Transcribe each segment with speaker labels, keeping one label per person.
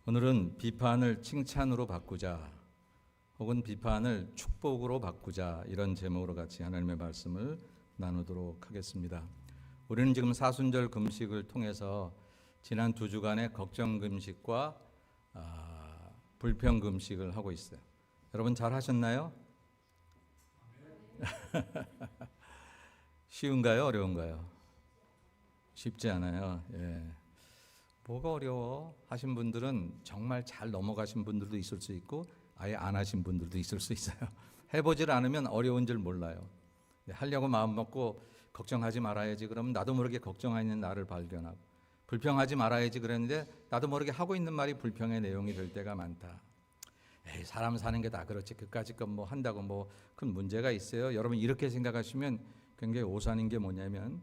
Speaker 1: 오늘은 비판을 칭찬으로 바꾸자, 혹은 비판을 축복으로 바꾸자, 이런 제목으로 같이 하나님의 말씀을 나누도록 하겠습니다. 우리는 지금 사순절 금식을 통해서 지난 2주간의 걱정 금식과 불평 금식을 하고 있어요. 여러분 잘 하셨나요? 쉬운가요? 어려운가요? 쉽지 않아요. 예. 뭐가 어려워? 하신 분들은 정말 잘 넘어가신 분들도 있을 수 있고 아예 안 하신 분들도 있을 수 있어요. 해보질 않으면 어려운 줄 몰라요. 하려고 마음 먹고 걱정하지 말아야지 그러면 나도 모르게 걱정하는 나를 발견하고, 불평하지 말아야지 그랬는데 나도 모르게 하고 있는 말이 불평의 내용이 될 때가 많다. 에이, 사람 사는 게 다 그렇지, 그까짓 건 뭐 한다고 뭐 큰 문제가 있어요? 여러분 이렇게 생각하시면 굉장히 오산인 게 뭐냐면,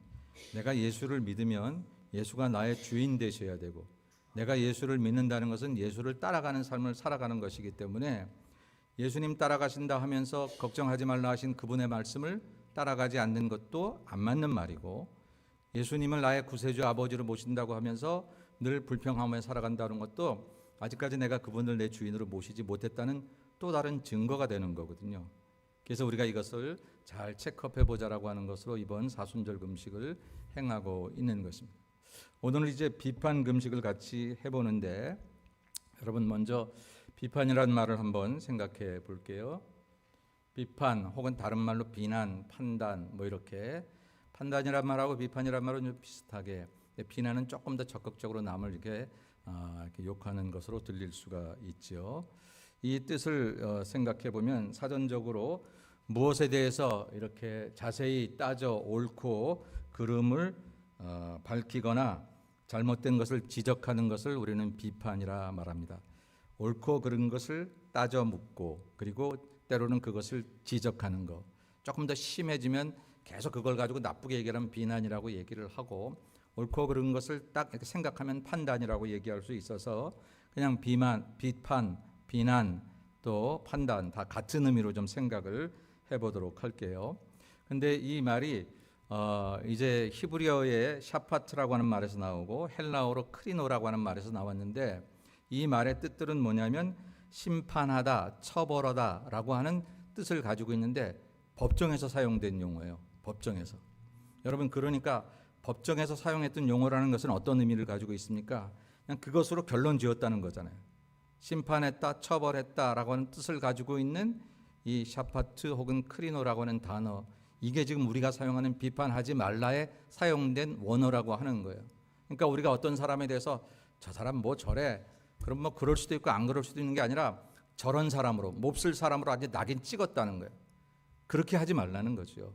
Speaker 1: 내가 예수를 믿으면 예수가 나의 주인 되셔야 되고, 내가 예수를 믿는다는 것은 예수를 따라가는 삶을 살아가는 것이기 때문에 예수님 따라가신다 하면서 걱정하지 말라 하신 그분의 말씀을 따라가지 않는 것도 안 맞는 말이고, 예수님을 나의 구세주 아버지로 모신다고 하면서 늘 불평하며 살아간다는 것도 아직까지 내가 그분을 내 주인으로 모시지 못했다는 또 다른 증거가 되는 거거든요. 그래서 우리가 이것을 잘 체크업해 보자라고 하는 것으로 이번 사순절 금식을 행하고 있는 것입니다. 오늘은 이제 비판 금식을 같이 해보는데, 여러분 먼저 비판이라는 말을 한번 생각해 볼게요. 비판 혹은 다른 말로 비난, 판단, 뭐 이렇게, 판단이란 말하고 비판이란 말은 좀 비슷하게, 비난은 조금 더 적극적으로 남을 이렇게 욕하는 것으로 들릴 수가 있죠. 이 뜻을 생각해 보면 사전적으로 무엇에 대해서 이렇게 자세히 따져 옳고 그름을 밝히거나 잘못된 것을 지적하는 것을 우리는 비판이라 말합니다. 옳고 그른 것을 따져 묻고, 그리고 때로는 그것을 지적하는 것, 조금 더 심해지면 계속 그걸 가지고 나쁘게 얘기하면 비난이라고 얘기를 하고, 옳고 그른 것을 딱 이렇게 생각하면 판단이라고 얘기할 수 있어서 그냥 비판, 비난, 또 판단 다 같은 의미로 좀 생각을 해보도록 할게요. 근데 이 말이 이제 히브리어의 샤파트라고 하는 말에서 나오고 헬라어로 크리노라고 하는 말에서 나왔는데, 이 말의 뜻들은 뭐냐면 심판하다, 처벌하다 라고 하는 뜻을 가지고 있는데 법정에서 사용된 용어예요. 법정에서. 여러분, 그러니까 법정에서 사용했던 용어라는 것은 어떤 의미를 가지고 있습니까? 그냥 그것으로 결론 지었다는 거잖아요. 심판했다, 처벌했다라고 하는 뜻을 가지고 있는 이 샤파트 혹은 크리노라고 하는 단어, 이게 지금 우리가 사용하는 비판하지 말라에 사용된 원어라고 하는 거예요. 그러니까 우리가 어떤 사람에 대해서 저 사람 뭐 저래, 그럼 뭐 그럴 수도 있고 안 그럴 수도 있는 게 아니라 저런 사람으로, 몹쓸 사람으로 아주 낙인 찍었다는 거예요. 그렇게 하지 말라는 거죠.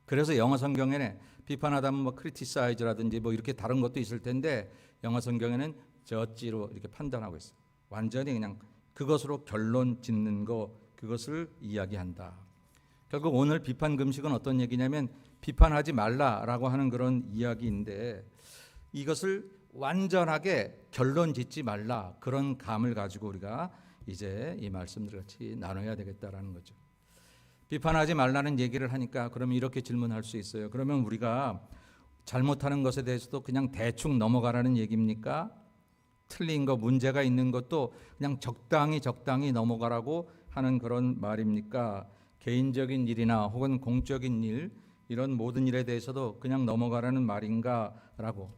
Speaker 1: 그래서 영어 성경에는 비판하다면 뭐 criticize라든지 뭐 이렇게 다른 것도 있을 텐데, 영어 성경에는 judge로 이렇게 판단하고 있어요. 완전히 그냥 그것으로 결론 짓는 거, 그것을 이야기한다. 결국 오늘 비판 금식은 어떤 얘기냐면 비판하지 말라라고 하는 그런 이야기인데, 이것을 완전하게 결론 짓지 말라, 그런 감을 가지고 우리가 이제 이 말씀들 같이 나눠야 되겠다라는 거죠. 비판하지 말라는 얘기를 하니까 그러면 이렇게 질문할 수 있어요. 그러면 우리가 잘못하는 것에 대해서도 그냥 대충 넘어가라는 얘기입니까? 틀린 거, 문제가 있는 것도 그냥 적당히 넘어가라고 하는 그런 말입니까? 개인적인 일이나 혹은 공적인 일, 이런 모든 일에 대해서도 그냥 넘어가라는 말인가라고.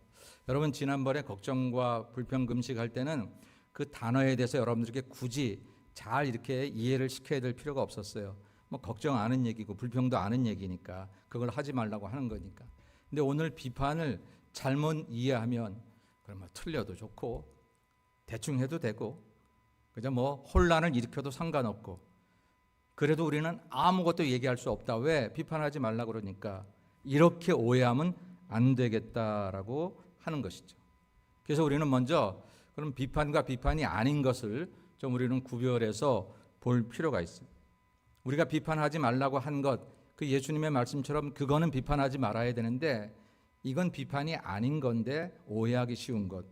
Speaker 1: 여러분, 지난번에 걱정과 불평 금식할 때는 그 단어에 대해서 여러분들께 굳이 잘 이렇게 이해를 시켜야 될 필요가 없었어요. 뭐 걱정 아는 얘기고 불평도 아는 얘기니까 그걸 하지 말라고 하는 거니까. 근데 오늘 비판을 잘못 이해하면 그러면 틀려도 좋고 대충 해도 되고, 그저 뭐 혼란을 일으켜도 상관없고, 그래도 우리는 아무것도 얘기할 수 없다. 왜? 비판하지 말라 그러니까. 이렇게 오해하면 안 되겠다라고 하는 것이죠. 그래서 우리는 먼저 그럼 비판과 비판이 아닌 것을 좀 우리는 구별해서 볼 필요가 있어요. 우리가 비판하지 말라고 한 것, 그 예수님의 말씀처럼 그거는 비판하지 말아야 되는데, 이건 비판이 아닌 건데 오해하기 쉬운 것.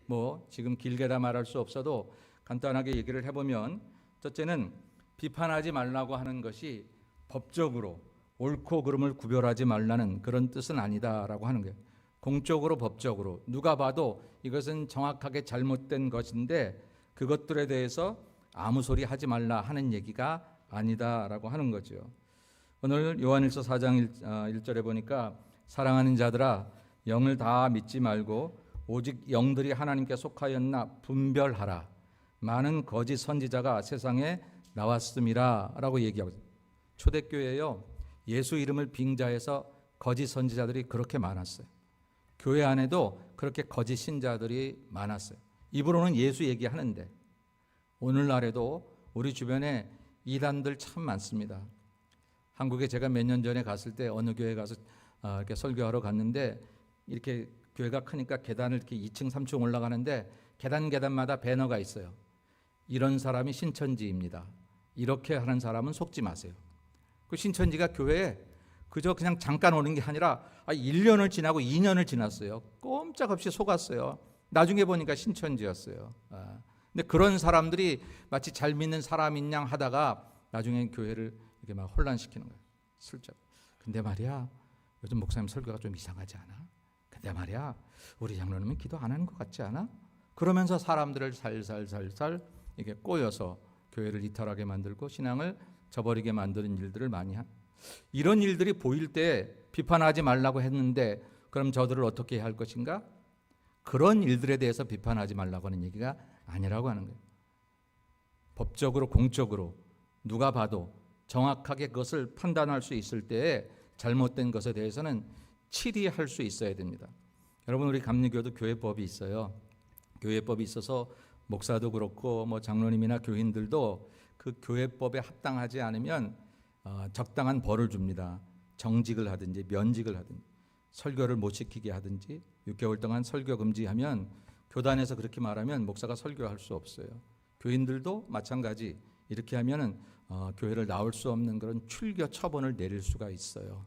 Speaker 1: 뭐 지금 길게 다 말할 수 없어도 간단하게 얘기를 해보면, 첫째는 비판하지 말라고 하는 것이 법적으로 옳고 그름을 구별하지 말라는 그런 뜻은 아니다라고 하는 거예요. 공적으로 법적으로 누가 봐도 이것은 정확하게 잘못된 것인데 그것들에 대해서 아무 소리 하지 말라 하는 얘기가 아니다라고 하는 거죠. 오늘 요한일서 4장 1절에 보니까 사랑하는 자들아 영을 다 믿지 말고 오직 영들이 하나님께 속하였나 분별하라. 많은 거짓 선지자가 세상에 나왔음이라 라고 얘기하고 있습니다. 초대교회에요, 예수 이름을 빙자해서 거짓 선지자들이 그렇게 많았어요. 교회 안에도 그렇게 거짓 신자들이 많았어요. 입으로는 예수 얘기하는데 오늘날에도 우리 주변에 이단들 참 많습니다. 한국에 제가 몇 년 전에 갔을 때 어느 교회 가서 이렇게 설교하러 갔는데 이렇게 교회가 크니까 계단을 이렇게 2층 3층 올라가는데 계단마다 배너가 있어요. 이런 사람이 신천지입니다. 이렇게 하는 사람은 속지 마세요. 그 신천지가 교회에 그저 그냥 잠깐 오는 게 아니라 1년을 지나고 2년을 지났어요. 꼼짝없이 속았어요. 나중에 보니까 신천지였어요. 근데 그런 사람들이 마치 잘 믿는 사람인 양 하다가 나중에 교회를 이렇게 막 혼란시키는 거예요. 슬쩍. 근데 말이야, 요즘 목사님 설교가 좀 이상하지 않아? 근데 말이야, 우리 장로님은 기도 안 하는 것 같지 않아? 그러면서 사람들을 살살살살 이게 꼬여서 교회를 이탈하게 만들고 신앙을 저버리게 만드는 일들을 많이 이런 일들이 보일 때 비판하지 말라고 했는데 그럼 저들을 어떻게 해야 할 것인가? 그런 일들에 대해서 비판하지 말라고 하는 얘기가 아니라고 하는 거예요. 법적으로 공적으로 누가 봐도 정확하게 그것을 판단할 수 있을 때에 잘못된 것에 대해서는 치리할 수 있어야 됩니다. 여러분, 우리 감리교도 교회법이 있어요. 교회법이 있어서 목사도 그렇고 뭐 장로님이나 교인들도 그 교회법에 합당하지 않으면 적당한 벌을 줍니다. 정직을 하든지 면직을 하든지 설교를 못 시키게 하든지 6개월 동안 설교 금지하면 교단에서 그렇게 말하면 목사가 설교할 수 없어요. 교인들도 마찬가지 이렇게 하면은 교회를 나올 수 없는 그런 출교 처분을 내릴 수가 있어요.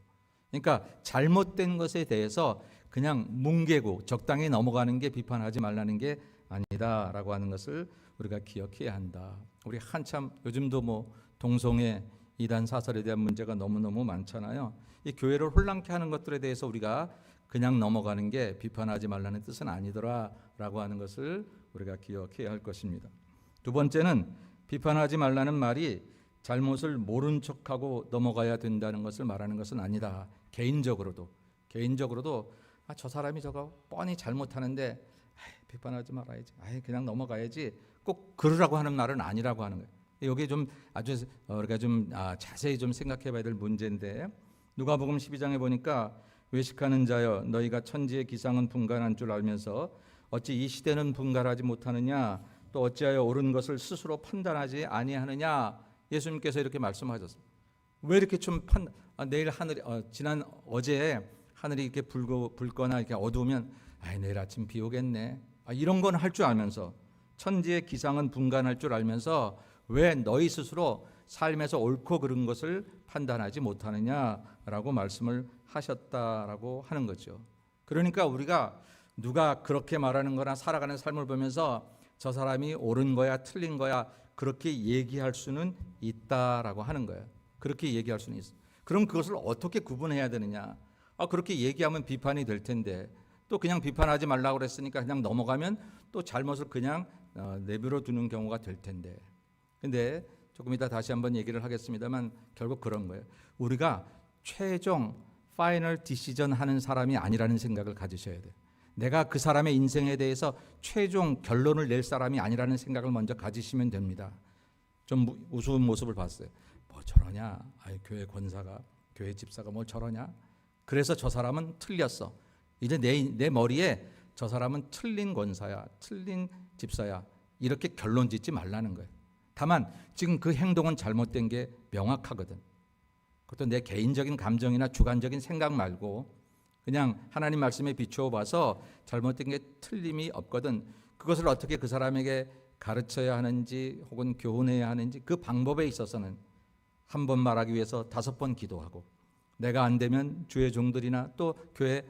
Speaker 1: 그러니까 잘못된 것에 대해서 그냥 뭉개고 적당히 넘어가는 게 비판하지 말라는 게 아니다라고 하는 것을 우리가 기억해야 한다. 우리 한참 요즘도 뭐 동성애 이단 사설에 대한 문제가 너무너무 많잖아요. 이 교회를 혼란케 하는 것들에 대해서 우리가 그냥 넘어가는 게 비판하지 말라는 뜻은 아니더라라고 하는 것을 우리가 기억해야 할 것입니다. 두 번째는 비판하지 말라는 말이 잘못을 모른 척하고 넘어가야 된다는 것을 말하는 것은 아니다. 개인적으로도 저 사람이 저거 뻔히 잘못하는데 비판하지 말아야지, 그냥 넘어가야지, 꼭 그러라고 하는 말은 아니라고 하는 거예요. 여기 좀 아주 우리가 좀 자세히 좀 생각해봐야 될 문제인데 누가복음 12장에 보니까 외식하는 자여 너희가 천지의 기상은 분간한 줄 알면서 어찌 이 시대는 분간하지 못하느냐, 또 어찌하여 옳은 것을 스스로 판단하지 아니하느냐, 예수님께서 이렇게 말씀하셨습니다. 왜 이렇게 좀 내일 하늘이 지난 어제 하늘이 이렇게 붉거나 이렇게 어두우면 내일 아침 비 오겠네, 이런 건 할 줄 알면서 천지의 기상은 분간할 줄 알면서 왜 너희 스스로 삶에서 옳고 그른 것을 판단하지 못하느냐라고 말씀을 하셨다라고 하는 거죠. 그러니까 우리가 누가 그렇게 말하는 거나 살아가는 삶을 보면서 저 사람이 옳은 거야 틀린 거야 그렇게 얘기할 수는 있다라고 하는 거예요. 그렇게 얘기할 수는 있어. 그럼 그것을 어떻게 구분해야 되느냐? 그렇게 얘기하면 비판이 될 텐데 또 그냥 비판하지 말라고 그랬으니까 그냥 넘어가면 또 잘못을 그냥 내버려 두는 경우가 될 텐데. 근데 조금 이따 다시 한번 얘기를 하겠습니다만 결국 그런 거예요. 우리가 최종 파이널 디시전 하는 사람이 아니라는 생각을 가지셔야 돼요. 내가 그 사람의 인생에 대해서 최종 결론을 낼 사람이 아니라는 생각을 먼저 가지시면 됩니다. 좀 우스운 모습을 봤어요. 뭐 저러냐? 교회 권사가, 교회 집사가 뭐 저러냐? 그래서 저 사람은 틀렸어. 이제 내 머리에 저 사람은 틀린 권사야, 틀린 집사야, 이렇게 결론 짓지 말라는 거예요. 다만 지금 그 행동은 잘못된 게 명확하거든. 그것도 내 개인적인 감정이나 주관적인 생각 말고 그냥 하나님 말씀에 비추어 봐서 잘못된 게 틀림이 없거든. 그것을 어떻게 그 사람에게 가르쳐야 하는지 혹은 교훈해야 하는지 그 방법에 있어서는 한 번 말하기 위해서 5번 기도하고, 내가 안 되면 주의 종들이나 또 교회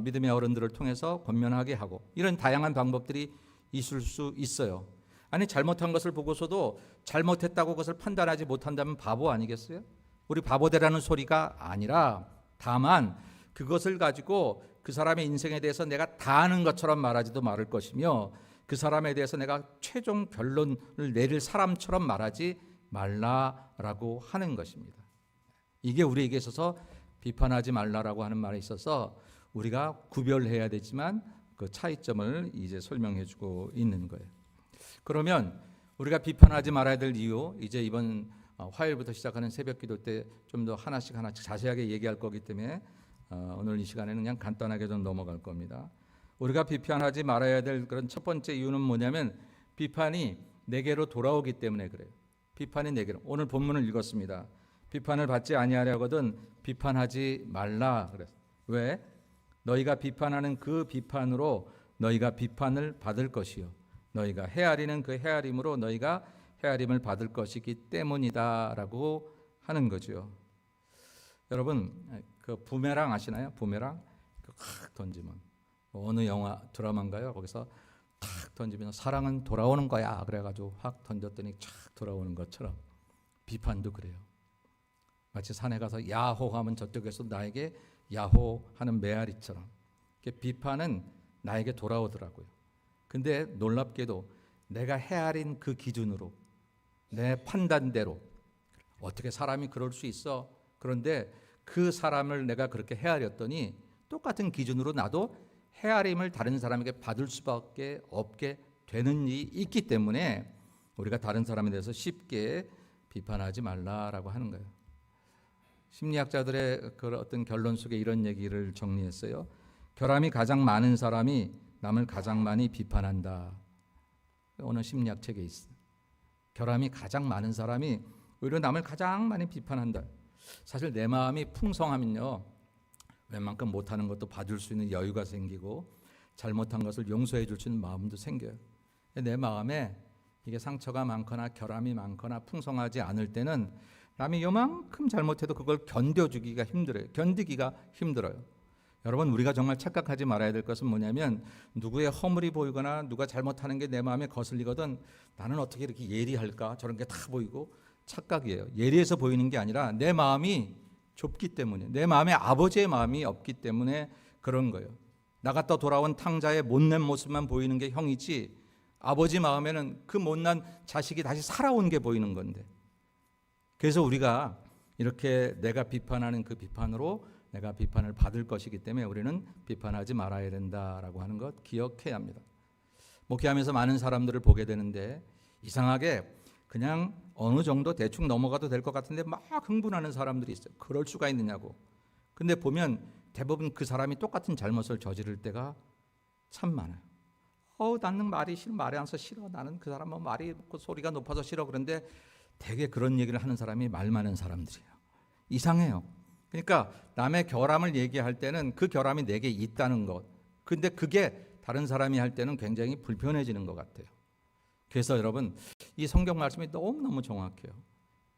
Speaker 1: 믿음의 어른들을 통해서 권면하게 하고, 이런 다양한 방법들이 있을 수 있어요. 아니 잘못한 것을 보고서도 잘못했다고 그것을 판단하지 못한다면 바보 아니겠어요? 우리 바보되라는 소리가 아니라 다만 그것을 가지고 그 사람의 인생에 대해서 내가 다 아는 것처럼 말하지도 말을 것이며 그 사람에 대해서 내가 최종 결론을 내릴 사람처럼 말하지 말라라고 하는 것입니다. 이게 우리에게 있어서 비판하지 말라라고 하는 말에 있어서 우리가 구별해야 되지만 그 차이점을 이제 설명해 주고 있는 거예요. 그러면 우리가 비판하지 말아야 될 이유, 이제 이번 화요일부터 시작하는 새벽 기도 때 좀 더 하나씩 자세하게 얘기할 거기 때문에 오늘 이 시간에는 그냥 간단하게 좀 넘어갈 겁니다. 우리가 비판하지 말아야 될 그런 첫 번째 이유는 뭐냐면 비판이 내게로 돌아오기 때문에 그래요. 비판이 내게로. 오늘 본문을 읽었습니다. 비판을 받지 아니하려거든 비판하지 말라 그랬어요. 왜? 너희가 비판하는 그 비판으로 너희가 비판을 받을 것이요 너희가 헤아리는 그 헤아림으로 너희가 헤아림을 받을 것이기 때문이다라고 하는 거죠. 여러분 그 부메랑 아시나요? 부메랑 확 던지면 어느 영화 드라마인가요? 거기서 탁 던지면 사랑은 돌아오는 거야 그래가지고 확 던졌더니 쫙 돌아오는 것처럼 비판도 그래요. 마치 산에 가서 야호하면 저쪽에서 나에게 야호하는 메아리처럼 비판은 나에게 돌아오더라고요. 근데 놀랍게도 내가 헤아린 그 기준으로 내 판단대로 어떻게 사람이 그럴 수 있어? 그런데 그 사람을 내가 그렇게 헤아렸더니 똑같은 기준으로 나도 헤아림을 다른 사람에게 받을 수밖에 없게 되는 일이 있기 때문에 우리가 다른 사람에 대해서 쉽게 비판하지 말라라고 하는 거예요. 심리학자들의 그 어떤 결론 속에 이런 얘기를 정리했어요. 결함이 가장 많은 사람이 남을 가장 많이 비판한다. 어느 심리학 책에 있어. 결함이 가장 많은 사람이 오히려 남을 가장 많이 비판한다. 사실 내 마음이 풍성하면요, 웬만큼 못하는 것도 봐줄 수 있는 여유가 생기고 잘못한 것을 용서해 줄 수 있는 마음도 생겨요. 내 마음에 이게 상처가 많거나 결함이 많거나 풍성하지 않을 때는 남이 요만큼 잘못해도 그걸 견뎌주기가 힘들어요. 견디기가 힘들어요. 여러분 우리가 정말 착각하지 말아야 될 것은 뭐냐면 누구의 허물이 보이거나 누가 잘못하는 게 내 마음에 거슬리거든 나는 어떻게 이렇게 예리할까 저런 게 다 보이고 착각이에요. 예리해서 보이는 게 아니라 내 마음이 좁기 때문에 내 마음에 아버지의 마음이 없기 때문에 그런 거예요. 나갔다 돌아온 탕자의 못난 모습만 보이는 게 형이지 아버지 마음에는 그 못난 자식이 다시 살아온 게 보이는 건데 그래서 우리가 이렇게 내가 비판하는 그 비판으로 내가 비판을 받을 것이기 때문에 우리는 비판하지 말아야 된다라고 하는 것 기억해야 합니다. 목회하면서 많은 사람들을 보게 되는데 이상하게 그냥 어느 정도 대충 넘어가도 될 것 같은데 막 흥분하는 사람들이 있어요. 그럴 수가 있느냐고. 근데 보면 대부분 그 사람이 똑같은 잘못을 저지를 때가 참 많아요. 나는 말이 싫어. 말이 안 서 싫어. 나는 그 사람 말이 소리가 높아서 싫어. 그런데 되게 그런 얘기를 하는 사람이 말 많은 사람들이에요. 이상해요. 그러니까 남의 결함을 얘기할 때는 그 결함이 내게 있다는 것. 근데 그게 다른 사람이 할 때는 굉장히 불편해지는 것 같아요. 그래서 여러분 이 성경 말씀이 너무너무 정확해요.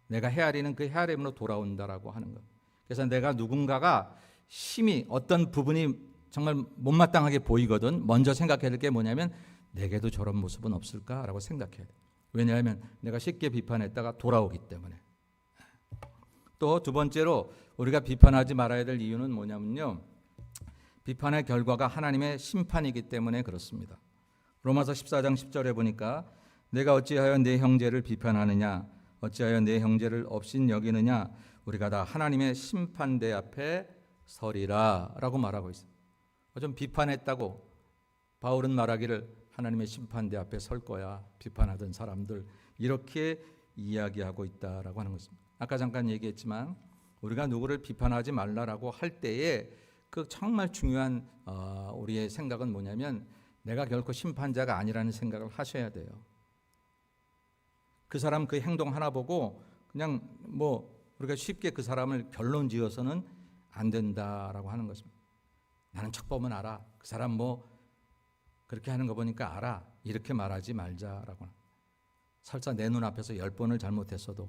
Speaker 1: 내가 헤아리는 그 헤아림으로 돌아온다라고 하는 것. 그래서 내가 누군가가 심히 어떤 부분이 정말 못마땅하게 보이거든 먼저 생각해야 될 게 뭐냐면 내게도 저런 모습은 없을까라고 생각해야 돼요. 왜냐하면 내가 쉽게 비판했다가 돌아오기 때문에. 또 두 번째로 우리가 비판하지 말아야 될 이유는 뭐냐면요. 비판의 결과가 하나님의 심판이기 때문에 그렇습니다. 로마서 14장 10절에 보니까 내가 어찌하여 내 형제를 비판하느냐 어찌하여 내 형제를 업신 여기느냐 우리가 다 하나님의 심판대 앞에 서리라 라고 말하고 있어요. 좀 비판했다고 바울은 말하기를 하나님의 심판대 앞에 설 거야. 비판하던 사람들 이렇게 이야기하고 있다라고 하는 것입니다. 아까 잠깐 얘기했지만 우리가 누구를 비판하지 말라라고 할 때에 그 정말 중요한 우리의 생각은 뭐냐면 내가 결코 심판자가 아니라는 생각을 하셔야 돼요. 그 사람 그 행동 하나 보고 그냥 우리가 쉽게 그 사람을 결론 지어서는 안 된다라고 하는 것입니다. 나는 척 보면 알아. 그 사람 그렇게 하는 거 보니까 알아. 이렇게 말하지 말자라고. 설사 내 눈앞에서 10번을 잘못했어도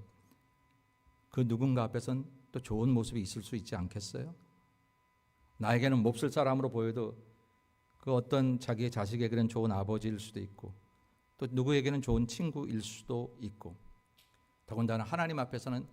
Speaker 1: 그 누군가 앞에서는 또 좋은 모습이 있을 수 있지 않겠어요? 나에게는 몹쓸 사람으로 보여도 그 어떤 자기의 자식에게는 좋은 아버지일 수도 있고 또 누구에게는 좋은 친구일 수도 있고 더군다나 하나님 앞에서는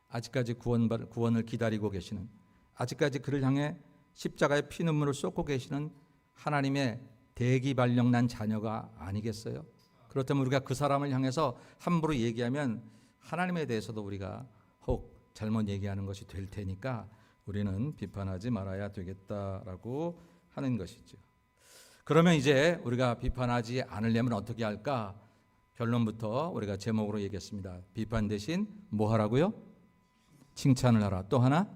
Speaker 1: 아직까지 구원을 기다리고 계시는 아직까지 그를 향해 십자가의 피눈물을 쏟고 계시는 하나님의 대기발령난 자녀가 아니겠어요? 그렇다면 우리가 그 사람을 향해서 함부로 얘기하면 하나님에 대해서도 우리가 혹 잘못 얘기하는 것이 될 테니까 우리는 비판하지 말아야 되겠다라고 하는 것이죠. 그러면 이제 우리가 비판하지 않으려면 어떻게 할까? 결론부터 우리가 제목으로 얘기했습니다. 비판 대신 뭐 하라고요? 칭찬을 하라. 또 하나?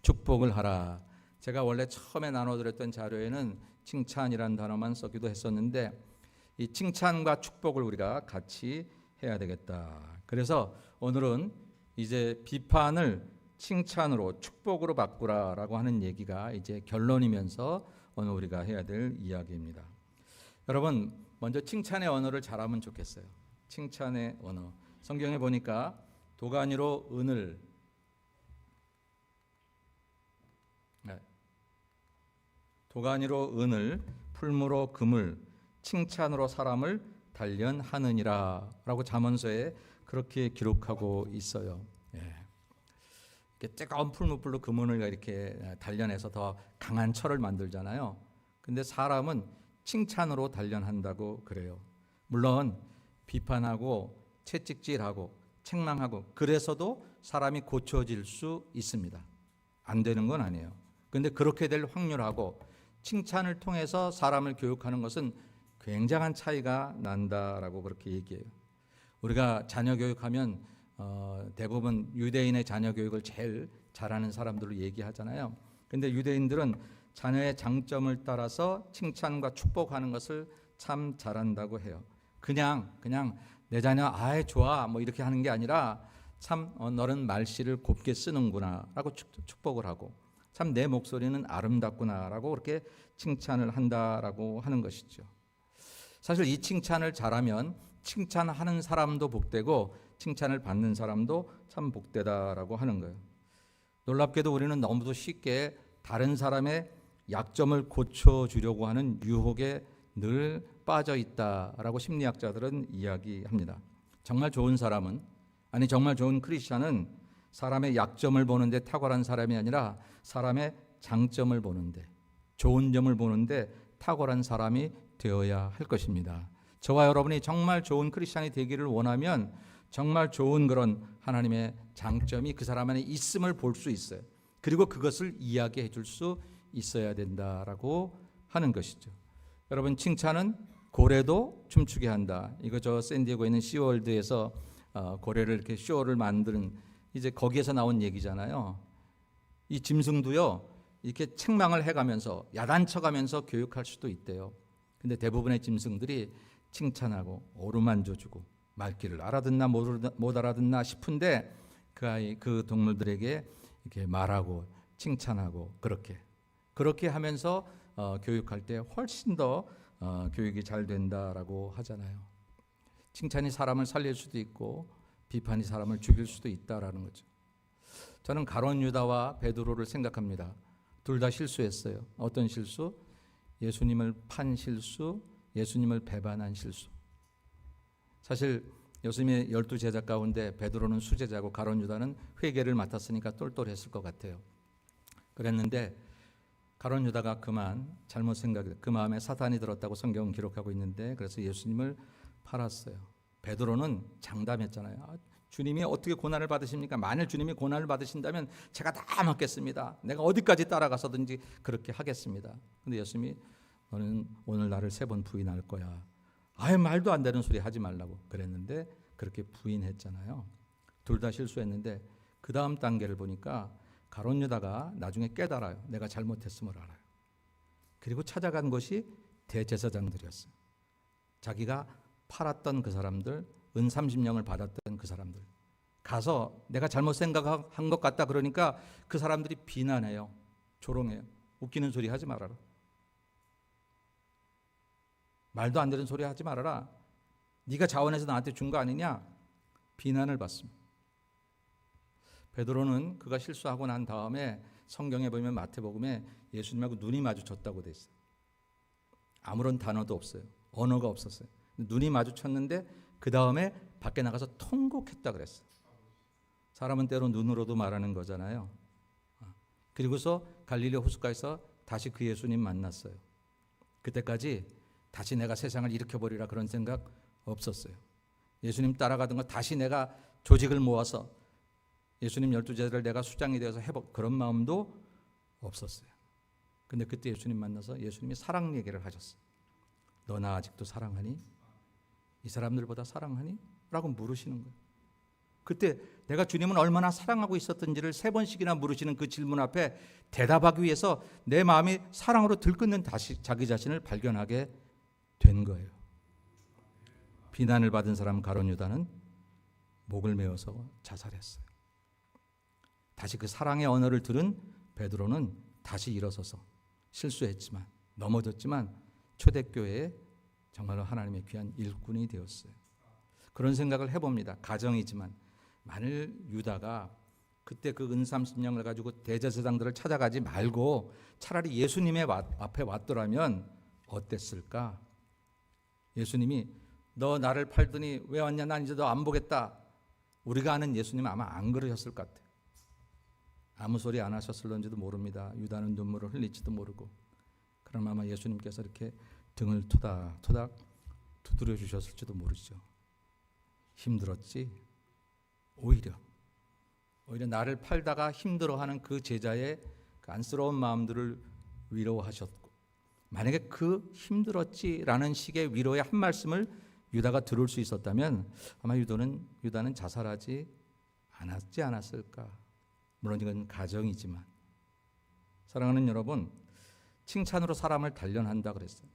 Speaker 1: 축복을 하라. 제가 원래 처음에 나눠드렸던 자료에는 칭찬이라는 단어만 썼기도 했었는데 이 칭찬과 축복을 우리가 같이 해야 되겠다. 그래서 오늘은 이제 비판을 칭찬으로 축복으로 바꾸라라고 하는 얘기가 이제 결론이면서 오늘 우리가 해야 될 이야기입니다. 여러분 먼저 칭찬의 언어를 잘하면 좋겠어요. 칭찬의 언어. 성경에 보니까 도가니로 은을 풀무로 금을 칭찬으로 사람을 단련하느니라 라고 잠언서에 그렇게 기록하고 있어요. 이렇게 뜨거운 풀무불로 금은을 이렇게 단련해서 더 강한 철을 만들잖아요. 근데 사람은 칭찬으로 단련한다고 그래요. 물론 비판하고 채찍질하고 책망하고 그래서도 사람이 고쳐질 수 있습니다. 안 되는 건 아니에요. 근데 그렇게 될 확률하고 칭찬을 통해서 사람을 교육하는 것은 굉장한 차이가 난다라고 그렇게 얘기해요. 우리가 자녀 교육하면 대부분 유대인의 자녀 교육을 제일 잘하는 사람들로 얘기하잖아요. 근데 유대인들은 자녀의 장점을 따라서 칭찬과 축복하는 것을 참 잘한다고 해요. 그냥 내 자녀 아이 좋아 뭐 이렇게 하는 게 아니라 참 너는 말씨를 곱게 쓰는구나라고 축복을 하고 참 내 목소리는 아름답구나라고 그렇게 칭찬을 한다라고 하는 것이죠. 사실 이 칭찬을 잘하면 칭찬하는 사람도 복되고 칭찬을 받는 사람도 참 복되다라고 하는 거예요. 놀랍게도 우리는 너무도 쉽게 다른 사람의 약점을 고쳐주려고 하는 유혹에 늘 빠져 있다라고 심리학자들은 이야기합니다. 정말 좋은 사람은 정말 좋은 크리스찬은 사람의 약점을 보는데 탁월한 사람이 아니라 사람의 장점을 보는데 좋은 점을 보는데 탁월한 사람이 되어야 할 것입니다. 저와 여러분이 정말 좋은 크리스찬이 되기를 원하면 정말 좋은 그런 하나님의 장점이 그 사람 안에 있음을 볼 수 있어요. 그리고 그것을 이야기해 줄 수 있어야 된다라고 하는 것이죠. 여러분 칭찬은 고래도 춤추게 한다. 이거 저 샌디에고에 있는 시월드에서 고래를 이렇게 쇼를 만드는 이제 거기에서 나온 얘기잖아요. 이 짐승도요 이렇게 책망을 해가면서 야단쳐가면서 교육할 수도 있대요. 근데 대부분의 짐승들이 칭찬하고 어루만져주고 말귀를 알아듣나 못 알아듣나 싶은데 그 동물들에게 이렇게 말하고 칭찬하고 그렇게 하면서 교육할 때 훨씬 더 교육이 잘 된다라고 하잖아요. 칭찬이 사람을 살릴 수도 있고 비판이 사람을 죽일 수도 있다라는 거죠. 저는 가룟 유다와 베드로를 생각합니다. 둘 다 실수했어요. 어떤 실수? 예수님을 판 실수, 예수님을 배반한 실수. 사실 예수님의 12제자 가운데 베드로는 수제자고 가룟 유다는 회계를 맡았으니까 똘똘했을 것 같아요. 그랬는데 가룟 유다가 그만 잘못 생각해 그 마음에 사탄이 들었다고 성경은 기록하고 있는데 그래서 예수님을 팔았어요. 베드로는 장담했잖아요. 주님이 어떻게 고난을 받으십니까? 만일 주님이 고난을 받으신다면 제가 다 먹겠습니다. 내가 어디까지 따라가서든지 그렇게 하겠습니다. 근데 예수님이 너는 오늘 나를 3번 부인할 거야. 아예 말도 안 되는 소리 하지 말라고 그랬는데 그렇게 부인했잖아요. 둘 다 실수했는데 그 다음 단계를 보니까 가룟 유다가 나중에 깨달아요. 내가 잘못했음을 알아요. 그리고 찾아간 것이 대제사장들이었어요. 자기가 팔았던 그 사람들, 은 30냥을 받았던 그 사람들 가서 내가 잘못 생각한 것 같다 그러니까 그 사람들이 비난해요. 조롱해요. 웃기는 소리 하지 말아라. 말도 안 되는 소리 하지 말아라. 네가 자원해서 나한테 준 거 아니냐? 비난을 받습니다. 베드로는 그가 실수하고 난 다음에 성경에 보면 마태복음에 예수님하고 눈이 마주쳤다고 돼 있어요. 아무런 단어도 없어요. 언어가 없었어요. 눈이 마주쳤는데 그 다음에 밖에 나가서 통곡했다 그랬어요. 사람은 때로 눈으로도 말하는 거잖아요. 그리고서 갈릴리 호숫가에서 다시 그 예수님 만났어요. 그때까지 다시 내가 세상을 일으켜버리라 그런 생각 없었어요. 예수님 따라가던 거 다시 내가 조직을 모아서 예수님 12제자를 내가 수장이 되어서 해볼 그런 마음도 없었어요. 근데 그때 예수님 만나서 예수님이 사랑 얘기를 하셨어요. 너 나 아직도 사랑하니? 이 사람들보다 사랑하니? 라고 물으시는 거예요. 그때 내가 주님은 얼마나 사랑하고 있었던지를 3번씩이나 물으시는 그 질문 앞에 대답하기 위해서 내 마음이 사랑으로 들끓는 다시 자기 자신을 발견하게 된 거예요. 비난을 받은 사람 가룟 유다는 목을 메어서 자살했어요. 다시 그 사랑의 언어를 들은 베드로는 다시 일어서서 실수했지만 넘어졌지만 초대교회에 정말로 하나님의 귀한 일꾼이 되었어요. 그런 생각을 해봅니다. 가정이지만 만일 유다가 그때 그 은30냥을 가지고 대제사장들을 찾아가지 말고 차라리 예수님의 앞에 왔더라면 어땠을까? 예수님이 너 나를 팔더니 왜 왔냐? 난 이제 너 안 보겠다. 우리가 아는 예수님은 아마 안 그러셨을 것 같아요. 아무 소리 안 하셨을런지도 모릅니다. 유다는 눈물을 흘릴지도 모르고. 그럼 아마 예수님께서 이렇게 등을 토닥토닥 두드려 주셨을지도 모르죠. 힘들었지? 오히려 나를 팔다가 힘들어하는 그 제자의 그 안쓰러운 마음들을 위로하셨고, 만약에 그 힘들었지라는 식의 위로의 한 말씀을 유다가 들을 수 있었다면 아마 유다는 자살하지 않았지 않았을까. 물론 이건 가정이지만, 사랑하는 여러분, 칭찬으로 사람을 단련한다 그랬어요.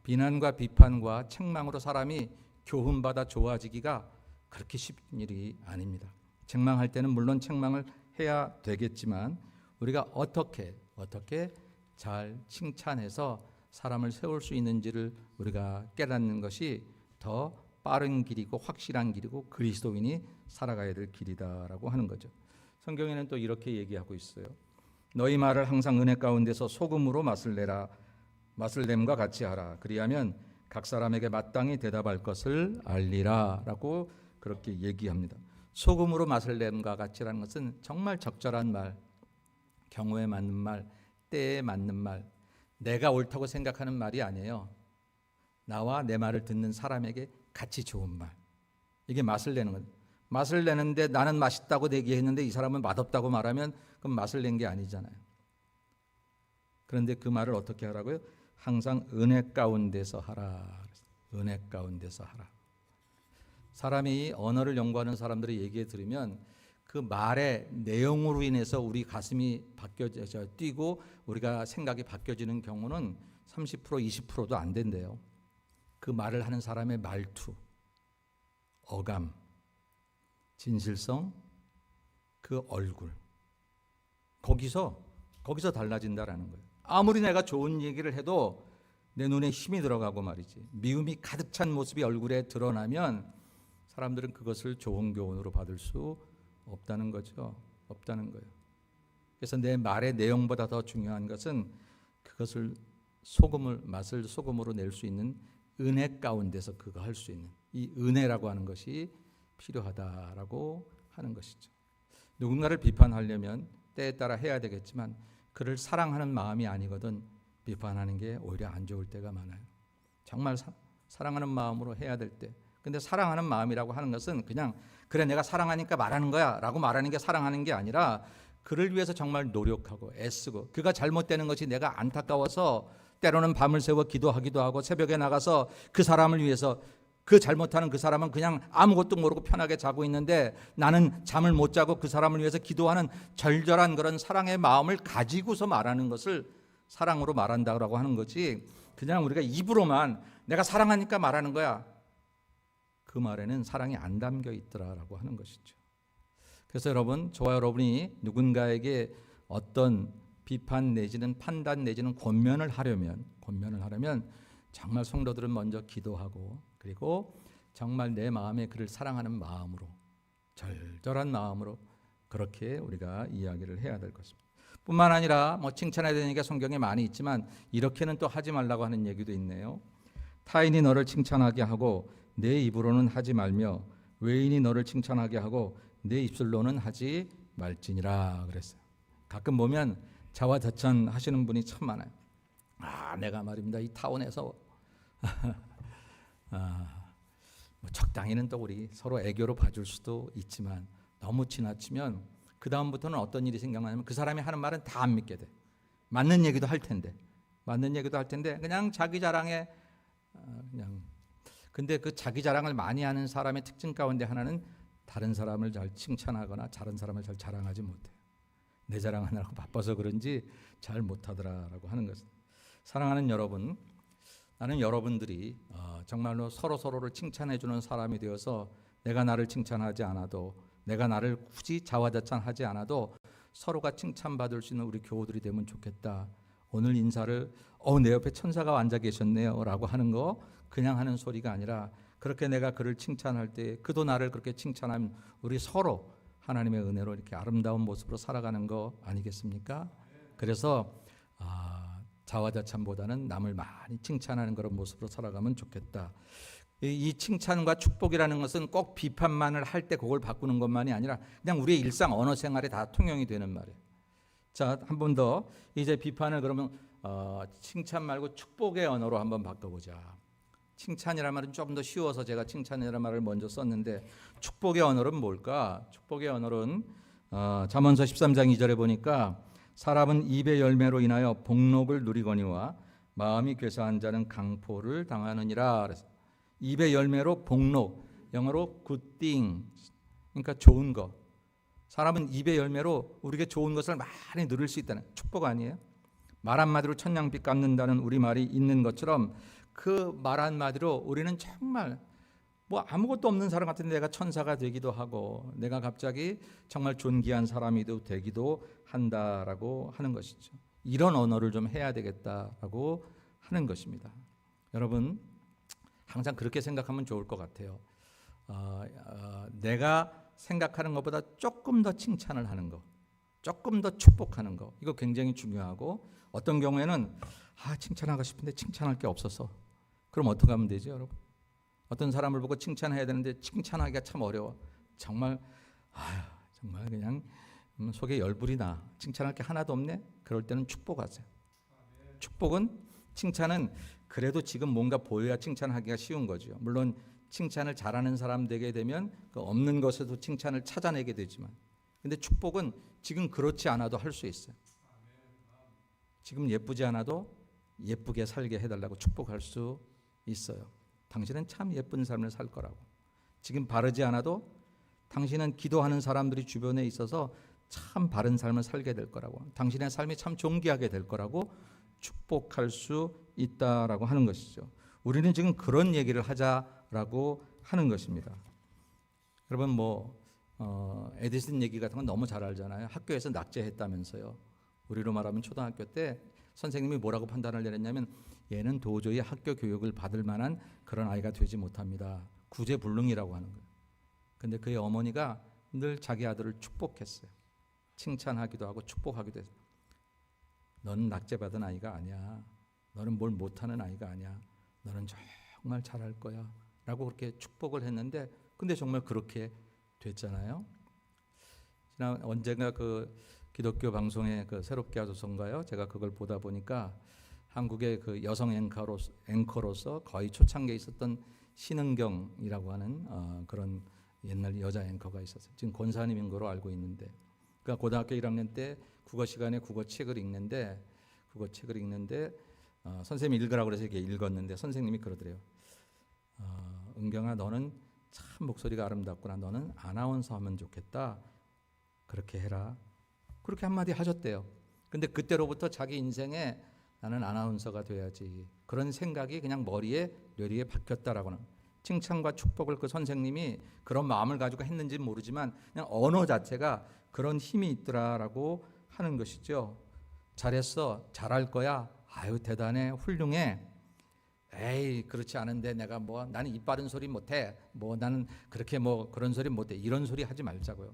Speaker 1: 비난과 비판과 책망으로 사람이 교훈받아 좋아지기가 그렇게 쉽은 일이 아닙니다. 책망할 때는 물론 책망을 해야 되겠지만 우리가 어떻게 잘 칭찬해서 사람을 세울 수 있는지를 우리가 깨닫는 것이 더 빠른 길이고 확실한 길이고 그리스도인이 살아가야 될 길이다라고 하는 거죠. 성경에는 또 이렇게 얘기하고 있어요. 너희 말을 항상 은혜 가운데서 소금으로 맛을 내라. 맛을 냄과 같이 하라. 그리하면 각 사람에게 마땅히 대답할 것을 알리라 라고 그렇게 얘기합니다. 소금으로 맛을 냄과 같이라는 것은 정말 적절한 말, 경우에 맞는 말, 때에 맞는 말, 내가 옳다고 생각하는 말이 아니에요. 나와 내 말을 듣는 사람에게 같이 좋은 말. 이게 맛을 내는 거예요. 맛을 내는데 나는 맛있다고 얘기했는데 이 사람은 맛없다고 말하면 그럼 맛을 낸 게 아니잖아요. 그런데 그 말을 어떻게 하라고요? 항상 은혜 가운데서 하라. 은혜 가운데서 하라. 사람이 언어를 연구하는 사람들의 얘기에 들으면 그 말의 내용으로 인해서 우리 가슴이 바뀌어져 뛰고 우리가 생각이 바뀌어지는 경우는 30% 20%도 안 된대요. 그 말을 하는 사람의 말투, 어감, 진실성, 그 얼굴, 거기서 달라진다라는 거예요. 아무리 내가 좋은 얘기를 해도 내 눈에 힘이 들어가고 말이지, 미움이 가득 찬 모습이 얼굴에 드러나면 사람들은 그것을 좋은 교훈으로 받을 수 없다는 거죠. 없다는 거예요. 그래서 내 말의 내용보다 더 중요한 것은 그것을 맛을 소금으로 낼 수 있는 은혜 가운데서 그거 할 수 있는 이 은혜라고 하는 것이 필요하다라고 하는 것이죠. 누군가를 비판하려면 때에 따라 해야 되겠지만 그를 사랑하는 마음이 아니거든 비판하는 게 오히려 안 좋을 때가 많아요. 정말 사랑하는 마음으로 해야 될 때. 근데 사랑하는 마음이라고 하는 것은 그냥 그래 내가 사랑하니까 말하는 거야 라고 말하는 게 사랑하는 게 아니라 그를 위해서 정말 노력하고 애쓰고 그가 잘못되는 것이 내가 안타까워서 때로는 밤을 새워 기도하기도 하고 새벽에 나가서 그 사람을 위해서 그 잘못하는 그 사람은 그냥 아무것도 모르고 편하게 자고 있는데 나는 잠을 못 자고 그 사람을 위해서 기도하는 절절한 그런 사랑의 마음을 가지고서 말하는 것을 사랑으로 말한다고 하는 거지, 그냥 우리가 입으로만 내가 사랑하니까 말하는 거야, 그 말에는 사랑이 안 담겨 있더라라고 하는 것이죠. 그래서 여러분, 저와 여러분이 누군가에게 어떤 비판 내지는 판단 내지는 권면을 하려면 정말 성도들은 먼저 기도하고 그리고 정말 내 마음에 그를 사랑하는 마음으로, 절절한 마음으로 그렇게 우리가 이야기를 해야 될 것입니다. 뿐만 아니라 칭찬해야 되는 게 성경에 많이 있지만 이렇게는 또 하지 말라고 하는 얘기도 있네요. 타인이 너를 칭찬하게 하고 내 입으로는 하지 말며 외인이 너를 칭찬하게 하고 내 입술로는 하지 말지니라 그랬어요. 가끔 보면 자화자찬 하시는 분이 참 많아요. 내가 말입니다, 이 타운에서 뭐 적당히는 또 우리 서로 애교로 봐줄 수도 있지만 너무 지나치면 그 다음부터는 어떤 일이 생각나냐면 그 사람이 하는 말은 다 안 믿게 돼. 맞는 얘기도 할 텐데 그냥 자기 자랑에 그냥. 근데 그 자기 자랑을 많이 하는 사람의 특징 가운데 하나는 다른 사람을 잘 칭찬하거나 다른 사람을 잘 자랑하지 못해요. 내 자랑하느라고 바빠서 그런지 잘 못하더라라고 하는 것은. 사랑하는 여러분, 나는 여러분들이 정말로 서로를 칭찬해 주는 사람이 되어서 내가 나를 칭찬하지 않아도, 내가 나를 굳이 자화자찬하지 않아도 서로가 칭찬받을 수 있는 우리 교우들이 되면 좋겠다. 오늘 인사를 내 옆에 천사가 앉아 계셨네요 라고 하는 거 그냥 하는 소리가 아니라 그렇게 내가 그를 칭찬할 때 그도 나를 그렇게 칭찬하면 우리 서로 하나님의 은혜로 이렇게 아름다운 모습으로 살아가는 거 아니겠습니까? 그래서 자화자찬보다는 남을 많이 칭찬하는 그런 모습으로 살아가면 좋겠다. 이 칭찬과 축복이라는 것은 꼭 비판만을 할 때 그걸 바꾸는 것만이 아니라 그냥 우리의 일상 언어 생활에 다 통용이 되는 말이에요. 자, 한 번 더 이제 비판을 그러면 칭찬 말고 축복의 언어로 한번 바꿔보자. 칭찬이라는 말은 조금 더 쉬워서 제가 칭찬이라는 말을 먼저 썼는데 축복의 언어는 뭘까? 축복의 언어는 잠언서 13장 2절에 보니까 사람은 입의 열매로 인하여 복록을 누리거니와 마음이 괴사한 자는 강포를 당하느니라. 그래서 입의 열매로 복록, 영어로 good thing, 그러니까 좋은 거. 사람은 입의 열매로 우리에게 좋은 것을 많이 누릴 수 있다는 축복 아니에요? 말 한마디로 천냥빚 갚는다는 우리말이 있는 것처럼 그 말 한마디로 우리는 정말 뭐 아무것도 없는 사람 같은데 내가 천사가 되기도 하고 내가 갑자기 정말 존귀한 사람이 되기도 한다라고 하는 것이죠. 이런 언어를 좀 해야 되겠다라고 하는 것입니다. 여러분 항상 그렇게 생각하면 좋을 것 같아요. 내가 생각하는 것보다 조금 더 칭찬을 하는 거, 조금 더 축복하는 거, 이거 굉장히 중요하고 어떤 경우에는 칭찬하고 싶은데 칭찬할 게 없어서 그럼 어떻게 하면 되죠, 여러분? 어떤 사람을 보고 칭찬해야 되는데 칭찬하기가 참 어려워. 정말 그냥 속에 열불이 나. 칭찬할 게 하나도 없네. 그럴 때는 축복하세요. 축복은 칭찬은 그래도 지금 뭔가 보여야 칭찬하기가 쉬운 거죠. 물론 칭찬을 잘하는 사람 되게 되면 그 없는 것에도 칭찬을 찾아내게 되지만, 근데 축복은 지금 그렇지 않아도 할 수 있어요. 지금 예쁘지 않아도 예쁘게 살게 해달라고 축복할 수 있어요. 당신은 참 예쁜 삶을 살 거라고. 지금 바르지 않아도 당신은 기도하는 사람들이 주변에 있어서 참 바른 삶을 살게 될 거라고. 당신의 삶이 참 존귀하게 될 거라고 축복할 수 있다라고 하는 것이죠. 우리는 지금 그런 얘기를 하자라고 하는 것입니다. 여러분 에디슨 얘기 같은 건 너무 잘 알잖아요. 학교에서 낙제했다면서요. 우리로 말하면 초등학교 때 선생님이 뭐라고 판단을 내렸냐면 얘는 도저히 학교 교육을 받을 만한 그런 아이가 되지 못합니다. 구제불능이라고 하는 거예요. 근데 그의 어머니가 늘 자기 아들을 축복했어요. 칭찬하기도 하고 축복하기도 했어요. 너는 낙제받은 아이가 아니야. 너는 뭘 못하는 아이가 아니야. 너는 정말 잘할 거야. 라고 그렇게 축복을 했는데 근데 정말 그렇게 됐잖아요. 지난 언젠가 그 기독교 방송에 그 새롭게 하소서인가요? 제가 그걸 보다 보니까 한국의 그 여성 앵커로서 거의 초창기에 있었던 신은경이라고 하는 그런 옛날 여자 앵커가 있었어요. 지금 권사님인 거로 알고 있는데, 그러니까 고등학교 1학년 때 국어 시간에 국어책을 읽는데 선생님이 읽으라고 그래서 이렇게 읽었는데 선생님이 그러더래요. 은경아, 너는 참 목소리가 아름답구나. 너는 아나운서 하면 좋겠다. 그렇게 해라. 그렇게 한마디 하셨대요. 근데 그때로부터 자기 인생에 나는 아나운서가 돼야지, 그런 생각이 그냥 머리에 뇌리에 박혔다라고는. 칭찬과 축복을 그 선생님이 그런 마음을 가지고 했는지는 모르지만 그냥 언어 자체가 그런 힘이 있더라라고 하는 것이죠. 잘했어, 잘할 거야, 아유 대단해, 훌륭해, 에이 그렇지 않은데 내가 나는 입 바른 소리 못해, 나는 그렇게 그런 소리 못해, 이런 소리 하지 말자고요.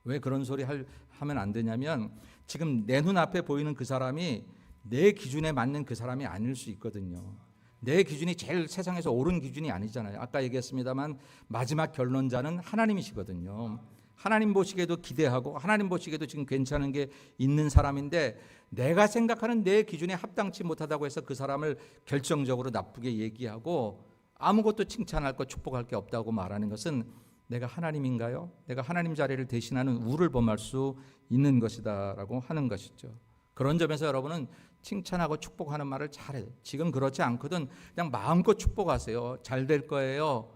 Speaker 1: 왜 그런 소리 하면 안 되냐면 지금 내 눈앞에 보이는 그 사람이 내 기준에 맞는 그 사람이 아닐 수 있거든요. 내 기준이 제일 세상에서 옳은 기준이 아니잖아요. 아까 얘기했습니다만 마지막 결론자는 하나님이시거든요. 하나님 보시기에도 기대하고 하나님 보시기에도 지금 괜찮은 게 있는 사람인데 내가 생각하는 내 기준에 합당치 못하다고 해서 그 사람을 결정적으로 나쁘게 얘기하고 아무것도 칭찬할 것 축복할 게 없다고 말하는 것은 내가 하나님인가요? 내가 하나님 자리를 대신하는 우를 범할 수 있는 것이다라고 하는 것이죠. 그런 점에서 여러분은 칭찬하고 축복하는 말을 잘해요. 지금 그렇지 않거든 그냥 마음껏 축복하세요. 잘 될 거예요.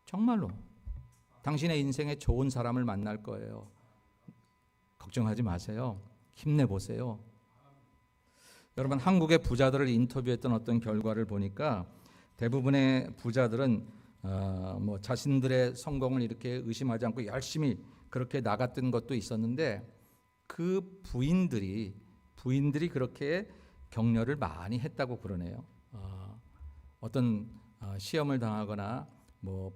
Speaker 1: 정말로 당신의 인생에 좋은 사람을 만날 거예요. 걱정하지 마세요. 힘내보세요. 여러분, 한국의 부자들을 인터뷰했던 어떤 결과를 보니까 대부분의 부자들은 자신들의 성공을 이렇게 의심하지 않고 열심히 그렇게 나갔던 것도 있었는데 그 부인들이 그렇게 격려를 많이 했다고 그러네요. 어떤 시험을 당하거나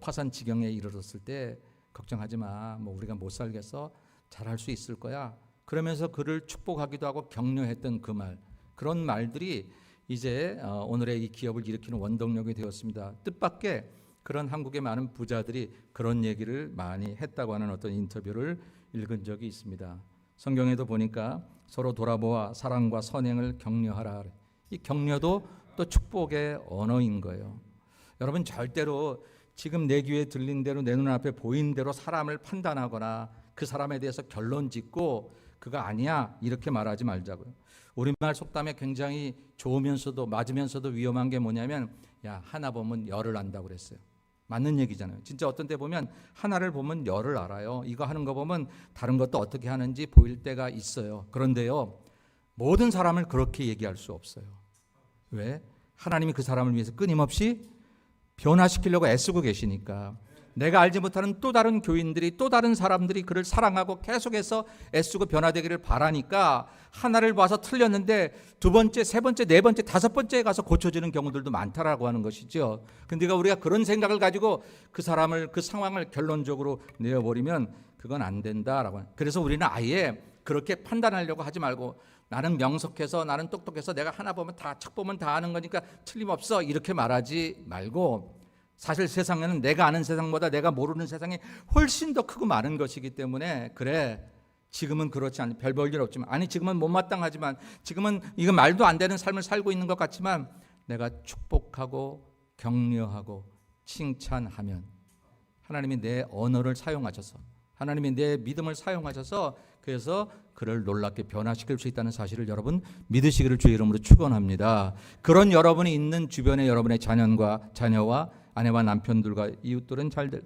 Speaker 1: 파산 지경에 이르렀을 때 걱정하지 마. 우리가 못 살겠어. 잘할 수 있을 거야. 그러면서 그를 축복하기도 하고 격려했던 그 말, 그런 말들이 이제 오늘의 이 기업을 일으키는 원동력이 되었습니다. 뜻밖의 그런 한국의 많은 부자들이 그런 얘기를 많이 했다고 하는 어떤 인터뷰를 읽은 적이 있습니다. 성경에도 보니까 서로 돌아보아 사랑과 선행을 격려하라. 이 격려도 또 축복의 언어인 거예요. 여러분, 절대로 지금 내 귀에 들린 대로 내 눈앞에 보인 대로 사람을 판단하거나 그 사람에 대해서 결론 짓고 그가 아니야 이렇게 말하지 말자고요. 우리말 속담에 굉장히 좋으면서도 맞으면서도 위험한 게 뭐냐면 하나 보면 열을 안다고 그랬어요. 맞는 얘기잖아요. 진짜 어떤 때 보면 하나를 보면 열을 알아요. 이거 하는 거 보면 다른 것도 어떻게 하는지 보일 때가 있어요. 그런데요, 모든 사람을 그렇게 얘기할 수 없어요. 왜? 하나님이 그 사람을 위해서 끊임없이 변화시키려고 애쓰고 계시니까. 내가 알지 못하는 또 다른 교인들이 또 다른 사람들이 그를 사랑하고 계속해서 애쓰고 변화되기를 바라니까 하나를 봐서 틀렸는데 두 번째, 세 번째, 네 번째, 다섯 번째에 가서 고쳐지는 경우들도 많다라고 하는 것이죠. 근데 우리가 그런 생각을 가지고 그 사람을, 그 상황을 결론적으로 내어버리면 그건 안 된다라고. 그래서 우리는 아예 그렇게 판단하려고 하지 말고 나는 명석해서 나는 똑똑해서 내가 하나 보면 다 척 보면 다 아는 거니까 틀림없어 이렇게 말하지 말고, 사실 세상에는 내가 아는 세상보다 내가 모르는 세상이 훨씬 더 크고 많은 것이기 때문에 그래 지금은 그렇지 않니 별 볼 일 없지만 아니 지금은 못마땅하지만 지금은 이거 말도 안 되는 삶을 살고 있는 것 같지만 내가 축복하고 격려하고 칭찬하면 하나님이 내 언어를 사용하셔서 하나님이 내 믿음을 사용하셔서 그래서 그를 놀랍게 변화시킬 수 있다는 사실을 여러분 믿으시기를 주의 이름으로 축원합니다. 그런 여러분이 있는 주변의 여러분의 자녀와 아내와 남편들과 이웃들은 잘 될.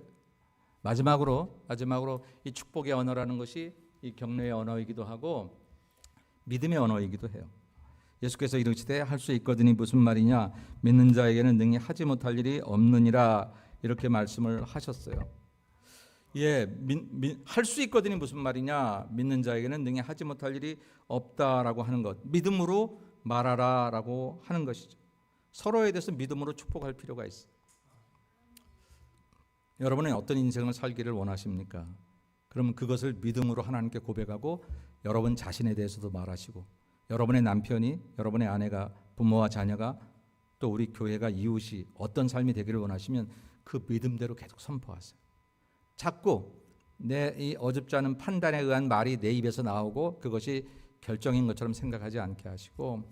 Speaker 1: 마지막으로 이 축복의 언어라는 것이 이 격려의 언어이기도 하고 믿음의 언어이기도 해요. 예수께서 이르시되 할 수 있거든이 무슨 말이냐, 믿는 자에게는 능히 하지 못할 일이 없느니라 이렇게 말씀을 하셨어요. 할 수 있거든이 무슨 말이냐, 믿는 자에게는 능히 하지 못할 일이 없다라고 하는 것, 믿음으로 말하라라고 하는 것이죠. 서로에 대해서 믿음으로 축복할 필요가 있어요. 여러분은 어떤 인생을 살기를 원하십니까? 그럼 그것을 믿음으로 하나님께 고백하고 여러분 자신에 대해서도 말하시고 여러분의 남편이, 여러분의 아내가, 부모와 자녀가 또 우리 교회가 이웃이 어떤 삶이 되기를 원하시면 그 믿음대로 계속 선포하세요. 자꾸 내 이 어줍지 않은 판단에 의한 말이 내 입에서 나오고 그것이 결정인 것처럼 생각하지 않게 하시고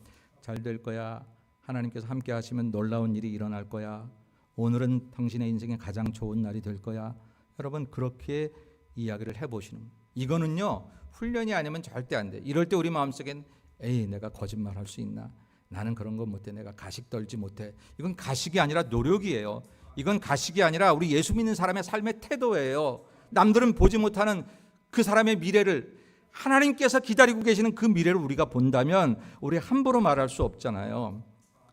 Speaker 1: 잘 될 거야. 하나님께서 함께 하시면 놀라운 일이 일어날 거야. 오늘은 당신의 인생의 가장 좋은 날이 될 거야. 여러분 그렇게 이야기를 해보시는 거예요. 이거는요 훈련이 아니면 절대 안 돼. 이럴 때 우리 마음속엔 에이 내가 거짓말할 수 있나? 나는 그런 거 못해. 내가 가식 떨지 못해. 이건 가식이 아니라 노력이에요. 이건 가식이 아니라 우리 예수 믿는 사람의 삶의 태도예요. 남들은 보지 못하는 그 사람의 미래를 하나님께서 기다리고 계시는 그 미래를 우리가 본다면 우리 함부로 말할 수 없잖아요.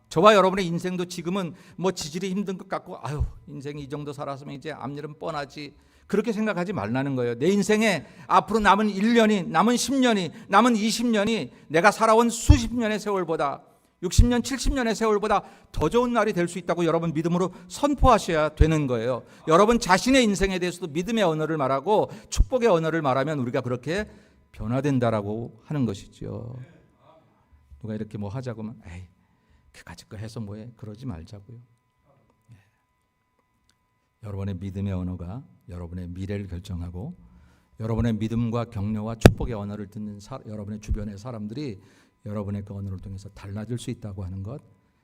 Speaker 1: 저와 여러분의 인생도 지금은 지질이 힘든 것 같고 아유 인생이 이 정도 살았으면 이제 앞일은 뻔하지 그렇게 생각하지 말라는 거예요. 내 인생에 앞으로 남은 1년이, 남은 10년이, 남은 20년이 내가 살아온 수십 년의 세월보다 60년, 70년의 세월보다 더 좋은 날이 될 수 있다고 여러분 믿음으로 선포하셔야 되는 거예요. 여러분 자신의 인생에 대해서도 믿음의 언어를 말하고 축복의 언어를 말하면 우리가 그렇게 변화된다라고 하는 것이죠. 누가 이렇게 하자고 하면 에이 그까짓 거 해서 뭐해 그러지 말자고요. 여러분의 믿음의 언어가 여러분의 미래를 결정하고 여러분의 믿음과 격려와 축복의 언어를 듣는 여러분의 주변의 사람들이 여러분의 그 언어를 통해서 달라질 수 있다고 하는 것,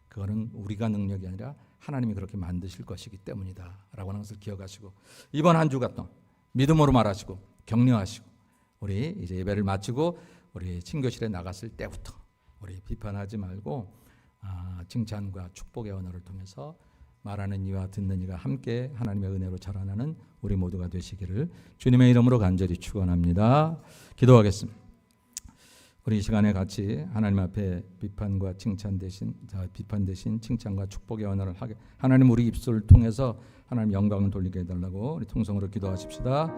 Speaker 1: 그거는 우리가 능력이 아니라 하나님이 그렇게 만드실 것이기 때문이다 라고 하는 것을 기억하시고, 이번 한 주간 또 믿음으로 말하시고 격려하시고, 우리 이제 예배를 마치고 우리 친교실에 나갔을 때부터 우리 비판하지 말고 칭찬과 축복의 언어를 통해서 말하는 이와 듣는 이가 함께 하나님의 은혜로 자라나는 우리 모두가 되시기를 주님의 이름으로 간절히 축원합니다. 기도하겠습니다. 우리 이 시간에 같이 하나님 앞에 비판 대신 칭찬과 축복의 언어를 하게, 하나님 우리 입술을 통해서 하나님 영광을 돌리게 해달라고 우리 통성으로 기도하십시다.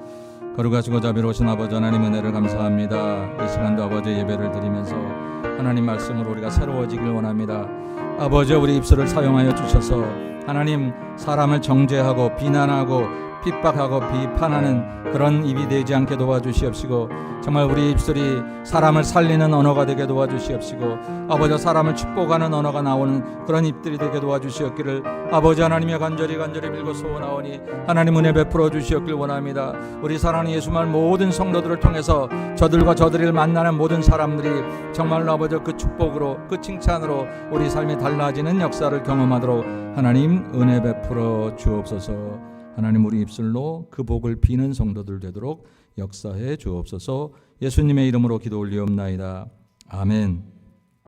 Speaker 1: 거룩하시고 자비로우신 아버지 하나님, 은혜를 감사합니다. 이 시간도 아버지 예배를 드리면서 하나님 말씀으로 우리가 새로워지길 원합니다. 아버지, 우리 입술을 사용하여 주셔서 하나님 사람을 정죄하고 비난하고 핍박하고 비판하는 그런 입이 되지 않게 도와주시옵시고, 정말 우리 입술이 사람을 살리는 언어가 되게 도와주시옵시고, 아버지 사람을 축복하는 언어가 나오는 그런 입들이 되게 도와주시옵기를 아버지 하나님의 간절히 빌고 소원하오니 하나님 은혜 베풀어 주시옵길 원합니다. 우리 사랑하는 예수말 모든 성도들을 통해서 저들을 만나는 모든 사람들이 정말로 아버지 그 축복으로, 그 칭찬으로 우리 삶이 달라지는 역사를 경험하도록 하나님 은혜 베풀어 주옵소서. 하나님 우리 입술로 그 복을 비는 성도들 되도록 역사해 주옵소서. 예수님의 이름으로 기도 올리옵나이다. 아멘.